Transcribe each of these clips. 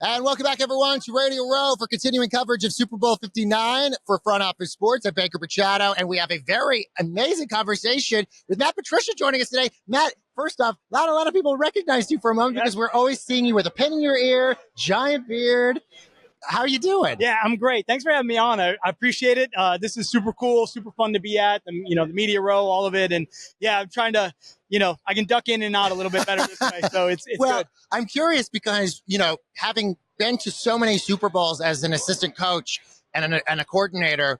And welcome back, everyone, to Radio Row for continuing coverage of Super Bowl 59 for Front Office Sports. I'm Baker Machado, and we have a very amazing conversation with Matt Patricia joining us today. Matt, first off, a lot of people recognized you for a moment because we're always seeing you with a pin in your ear, giant beard. How are you doing? Yeah, I'm great. Thanks for having me on. I appreciate it. This is super cool, super fun to be at. The media row, all of it. And yeah, I'm trying to, I can duck in and out a little bit better this way. So it's well, good. I'm curious because, having been to so many Super Bowls as an assistant coach and a coordinator,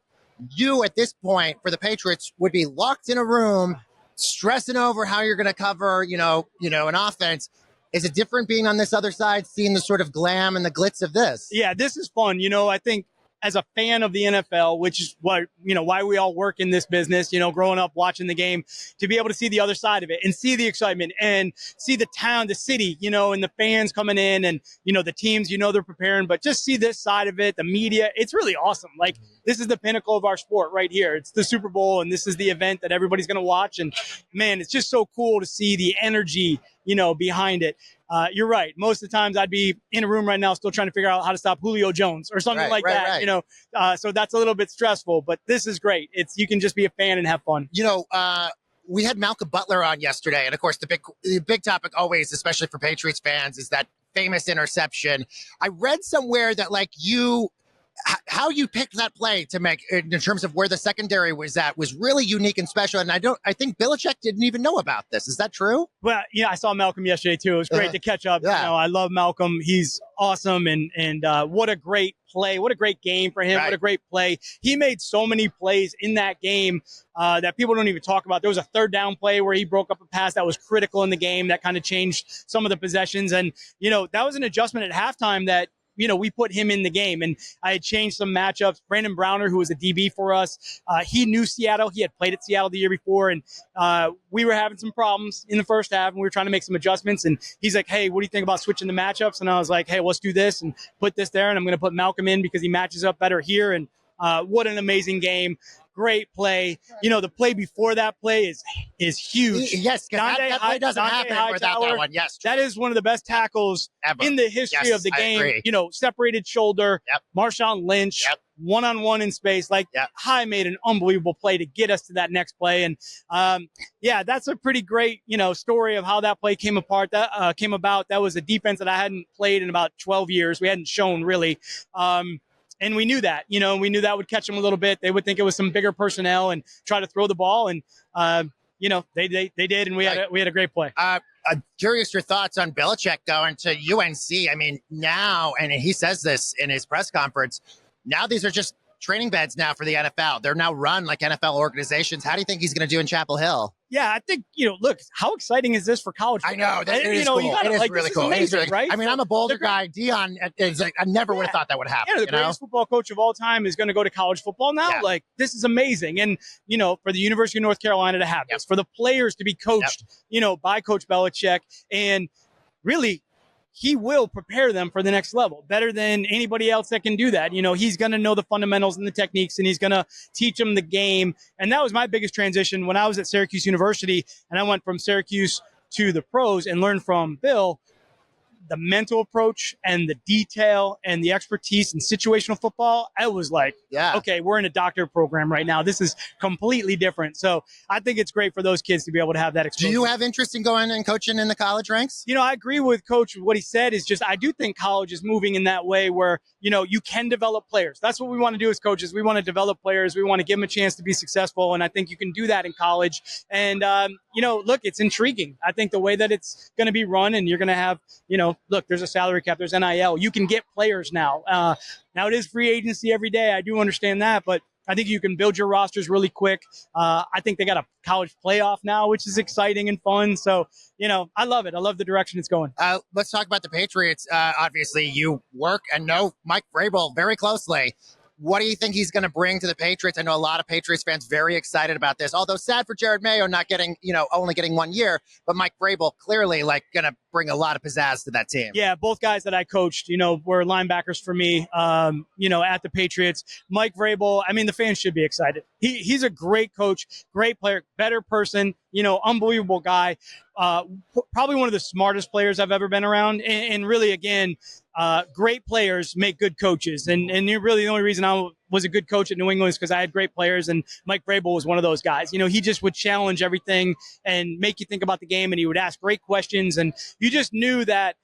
you at this point for the Patriots would be locked in a room, stressing over how you're going to cover, an offense. Is it different being on this other side, seeing the sort of glam and the glitz of this? Yeah, this is fun. I think as a fan of the NFL, which is why we all work in this business, growing up watching the game, to be able to see the other side of it and see the excitement and see the town, the city, and the fans coming in and, the teams, they're preparing, but just see this side of it, the media, it's really awesome. Like, this is the pinnacle of our sport right here. It's the Super Bowl, and this is the event that everybody's going to watch. And man, it's just so cool to see the energy, behind it. You're right. Most of the times I'd be in a room right now still trying to figure out how to stop Julio Jones or something like that, right. So that's a little bit stressful, but this is great. You can just be a fan and have fun. We had Malcolm Butler on yesterday, and of course the big topic always, especially for Patriots fans, is that famous interception. I read somewhere that how you picked that play to make in terms of where the secondary was at was really unique and special. And I think Belichick didn't even know about this. Is that true? Well, I saw Malcolm yesterday too. It was great to catch up. Yeah. I love Malcolm. He's awesome. And what a great play. What a great game for him. Right. What a great play. He made so many plays in that game that people don't even talk about. There was a third down play where he broke up a pass that was critical in the game that kind of changed some of the possessions. And, that was an adjustment at halftime that, we put him in the game, and I had changed some matchups. Brandon Browner, who was a DB for us, he knew Seattle. He had played at Seattle the year before, and we were having some problems in the first half, and we were trying to make some adjustments. And he's like, "Hey, what do you think about switching the matchups?" And I was like, "Hey, let's do this and put this there, and I'm going to put Malcolm in because he matches up better here." And what an amazing game. Great play. The play before that play is huge. Yes, that play doesn't happen without that one. Yes, that is one of the best tackles ever in the history of the game. Separated shoulder, Marshawn Lynch, one-on-one in space. High made an unbelievable play to get us to that next play. And that's a pretty great, story of how that play came about. That was a defense that I hadn't played in about 12 years. We hadn't shown really. And we knew that, we knew that would catch them a little bit. They would think it was some bigger personnel and try to throw the ball. And, they did. And we had a great play. I'm curious your thoughts on Belichick going to UNC. I mean, now, and he says this in his press conference, now these are just training beds now for the NFL. They're now run like NFL organizations. How do you think he's going to do in Chapel Hill? Yeah, I think, look, how exciting is this for college football? I know. That, it is cool. It is really cool. Amazing, right? I mean, I'm a Boulder guy. Dion is I never would have thought that would happen. Yeah, the greatest football coach of all time is going to go to college football now. Yeah. This is amazing. And, for the University of North Carolina to have this, for the players to be coached, by Coach Belichick, and really, he will prepare them for the next level better than anybody else that can do that. He's going to know the fundamentals and the techniques, and he's going to teach them the game. And that was my biggest transition when I was at Syracuse University, and I went from Syracuse to the pros and learned from Bill the mental approach and the detail and the expertise in situational football. I was like, okay, we're in a doctorate program right now. This is completely different. So I think it's great for those kids to be able to have that experience. Do you have interest in going and coaching in the college ranks? I agree with Coach. What he said is just, I do think college is moving in that way where, you can develop players. That's what we want to do as coaches. We want to develop players. We want to give them a chance to be successful. And I think you can do that in college. And, look, it's intriguing. I think the way that it's going to be run, and you're going to have, look, there's a salary cap, there's NIL. You can get players now. Now it is free agency every day. I do understand that, but I think you can build your rosters really quick. I think they got a college playoff now, which is exciting and fun. So, I love it. I love the direction it's going. Let's talk about the Patriots. Obviously, you work and know Mike Vrabel very closely. What do you think he's going to bring to the Patriots? I know a lot of Patriots fans very excited about this, although sad for Jared Mayo not getting, only getting 1 year, but Mike Vrabel clearly going to bring a lot of pizzazz to that team. Yeah, both guys that I coached, were linebackers for me, at the Patriots. Mike Vrabel, the fans should be excited. He's a great coach, great player, better person, unbelievable guy. Probably one of the smartest players I've ever been around. And really, again, great players make good coaches. And really the only reason I was a good coach at New England is because I had great players, and Mike Vrabel was one of those guys. He just would challenge everything and make you think about the game, and he would ask great questions. And you just knew that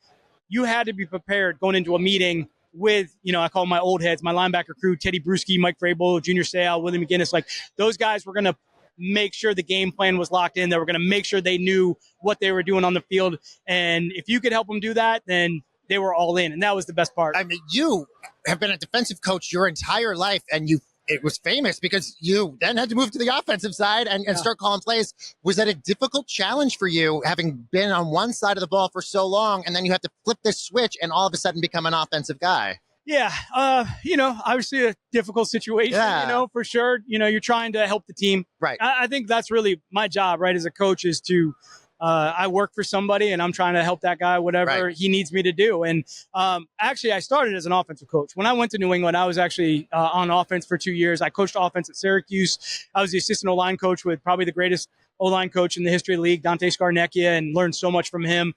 you had to be prepared going into a meeting with, I call them my old heads, my linebacker crew, Teddy Bruschi, Mike Vrabel, Junior Seau, Willie McGinnis. Like, those guys were going to make sure the game plan was locked in. They were going to make sure they knew what they were doing on the field. And if you could help them do that, then they were all in. And that was the best part. I mean, you have been a defensive coach your entire life, and it was famous because you then had to move to the offensive side and start calling plays. Was that a difficult challenge for you, having been on one side of the ball for so long, and then you have to flip this switch and all of a sudden become an offensive guy? Yeah. Obviously a difficult situation, for sure. You're trying to help the team. Right. I think that's really my job, right, as a coach, is to I work for somebody and I'm trying to help that guy, whatever he needs me to do. And actually, I started as an offensive coach. When I went to New England, I was actually on offense for 2 years. I coached offense at Syracuse. I was the assistant O-line coach with probably the greatest O-line coach in the history of the league, Dante Scarnecchia, and learned so much from him.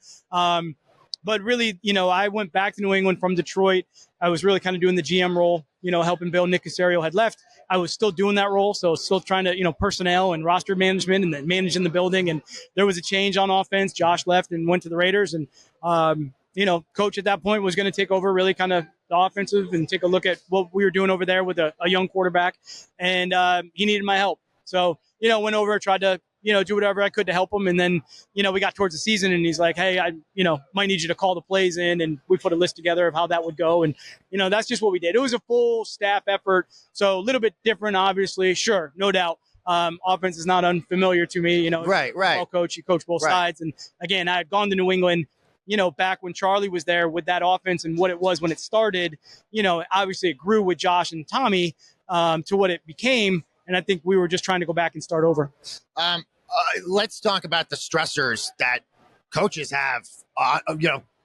But really, I went back to New England from Detroit. I was really kind of doing the GM role, helping Bill. Nick Caserio had left. I was still doing that role, so still trying to, personnel and roster management and then managing the building. And there was a change on offense. Josh left and went to the Raiders. And, coach at that point was going to take over really kind of the offensive and take a look at what we were doing over there with a young quarterback. And he needed my help. So, went over, tried to, do whatever I could to help him. And then, we got towards the season and he's like, hey, I might need you to call the plays in. And we put a list together of how that would go. And, that's just what we did. It was a full staff effort. So a little bit different, obviously. Sure, no doubt. Offense is not unfamiliar to me. Right. Coach, you coach both sides. And again, I had gone to New England, back when Charlie was there with that offense and what it was when it started. Obviously it grew with Josh and Tommy to what it became. And I think we were just trying to go back and start over. Let's talk about the stressors that coaches have,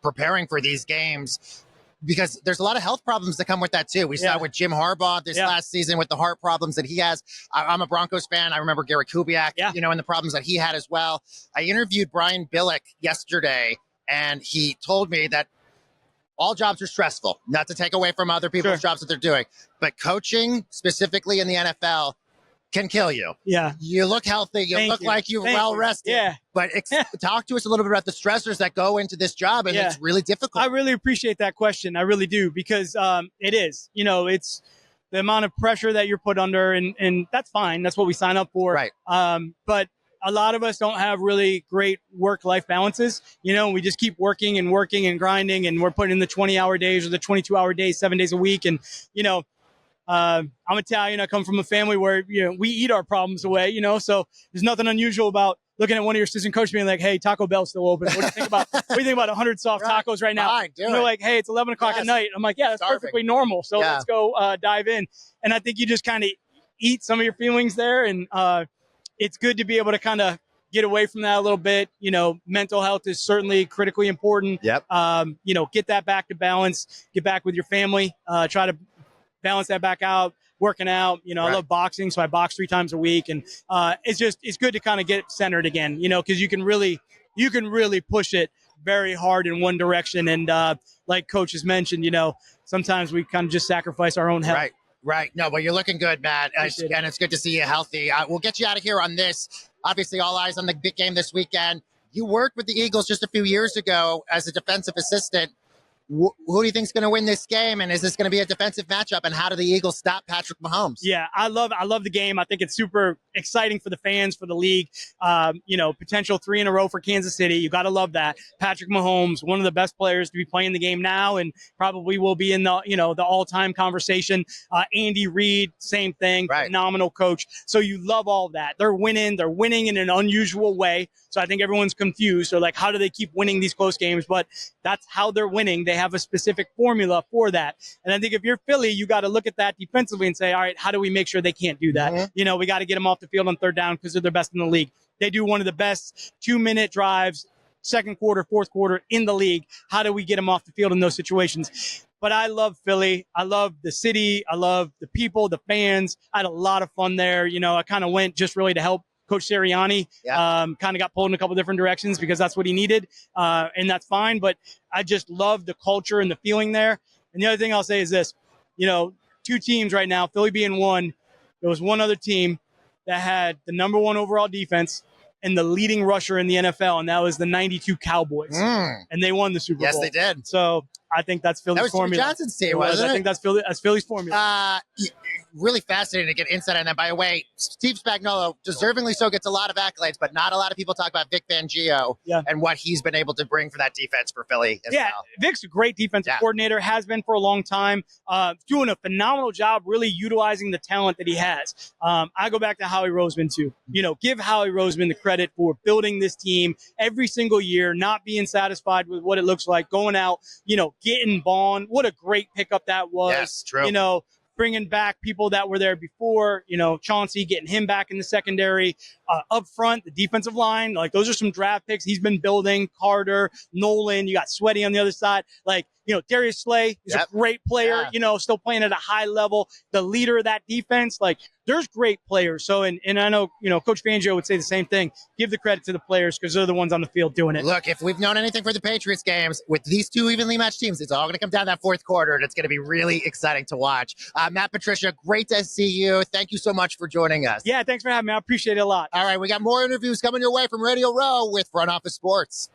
preparing for these games, because there's a lot of health problems that come with that too. We saw with Jim Harbaugh this last season with the heart problems that he has. I'm a Broncos fan. I remember Gary Kubiak, and the problems that he had as well. I interviewed Brian Billick yesterday, and he told me that all jobs are stressful, not to take away from other people's jobs that they're doing, but coaching specifically in the NFL can kill you. Yeah. You look healthy. You look like you're well rested. Yeah. But talk to us a little bit about the stressors that go into this job, and it's really difficult. I really appreciate that question. I really do, because it is. It's the amount of pressure that you're put under, and that's fine. That's what we sign up for. Right. But a lot of us don't have really great work-life balances. We just keep working and grinding, and we're putting in the 20-hour days or the 22-hour days, 7 days a week. And, I'm Italian. I come from a family where, we eat our problems away, so there's nothing unusual about looking at one of your assistant coaches being like, hey, Taco Bell's still open. What do you think about 100 soft tacos right now? Fine, and they're like, hey, it's 11 o'clock at night. I'm like, yeah, that's perfectly normal. So let's go dive in. And I think you just kind of eat some of your feelings there. And it's good to be able to kind of get away from that a little bit. Mental health is certainly critically important. Yep. Get that back to balance, get back with your family, try to balance that back out, working out. I love boxing, so I box 3 times a week. And it's good to kind of get centered again, because you can really push it very hard in one direction. And like Coach has mentioned, sometimes we kind of just sacrifice our own health. Right. No, but you're looking good, Matt. And it's good to see you healthy. We'll get you out of here on this. Obviously, all eyes on the big game this weekend. You worked with the Eagles just a few years ago as a defensive assistant. Who do you think is going to win this game? And is this going to be a defensive matchup? And how do the Eagles stop Patrick Mahomes? Yeah, I love the game. I think it's super exciting for the fans, for the league. Potential 3 in a row for Kansas City. You got to love that. Patrick Mahomes, one of the best players to be playing the game now, and probably will be in the all-time conversation. Andy Reid, same thing. Phenomenal coach. So you love all that. They're winning in an unusual way. So I think everyone's confused. So like, how do they keep winning these close games? But that's how they're winning. They have a specific formula for that. And I think if you're Philly, you got to look at that defensively and say, all right, how do we make sure they can't do that? Mm-hmm. We got to get them off the field on 3rd down because they're the best in the league. They do one of the best 2-minute drives, 2nd quarter, 4th quarter in the league. How do we get them off the field in those situations? But I love Philly. I love the city. I love the people, the fans. I had a lot of fun there. I kind of went just really to help Coach Sirianni kind of got pulled in a couple different directions because that's what he needed, and that's fine. But I just love the culture and the feeling there. And the other thing I'll say is this, two teams right now, Philly being one, there was one other team that had the number 1 overall defense and the leading rusher in the NFL, and that was the 92 Cowboys. And they won the Super Bowl. Yes, they did. So I think that's Philly's that was formula. Jimmy Johnson's team, wasn't it? I think that's Philly's formula. Really fascinating to get insight on that. By the way, Steve Spagnuolo, deservingly so, gets a lot of accolades, but not a lot of people talk about Vic Fangio and what he's been able to bring for that defense for Philly as well. Vic's a great defensive coordinator, has been for a long time, doing a phenomenal job really utilizing the talent that he has. I go back to Howie Roseman too. Give Howie Roseman the credit for building this team every single year, not being satisfied with what it looks like, going out, getting Bond. What a great pickup that was. Yes, true. Bringing back people that were there before, Chauncey, getting him back in the secondary, up front, the defensive line, like those are some draft picks he's been building. Carter, Nolan, you got Sweaty on the other side. Darius Slay is a great player, still playing at a high level, the leader of that defense. There's great players. So, and I know, Coach Fangio would say the same thing. Give the credit to the players because they're the ones on the field doing it. Look, if we've known anything for the Patriots games, with these two evenly matched teams, it's all going to come down that fourth quarter, and it's going to be really exciting to watch. Matt Patricia, great to see you. Thank you so much for joining us. Yeah, thanks for having me. I appreciate it a lot. All right, we got more interviews coming your way from Radio Row with Front Office Sports.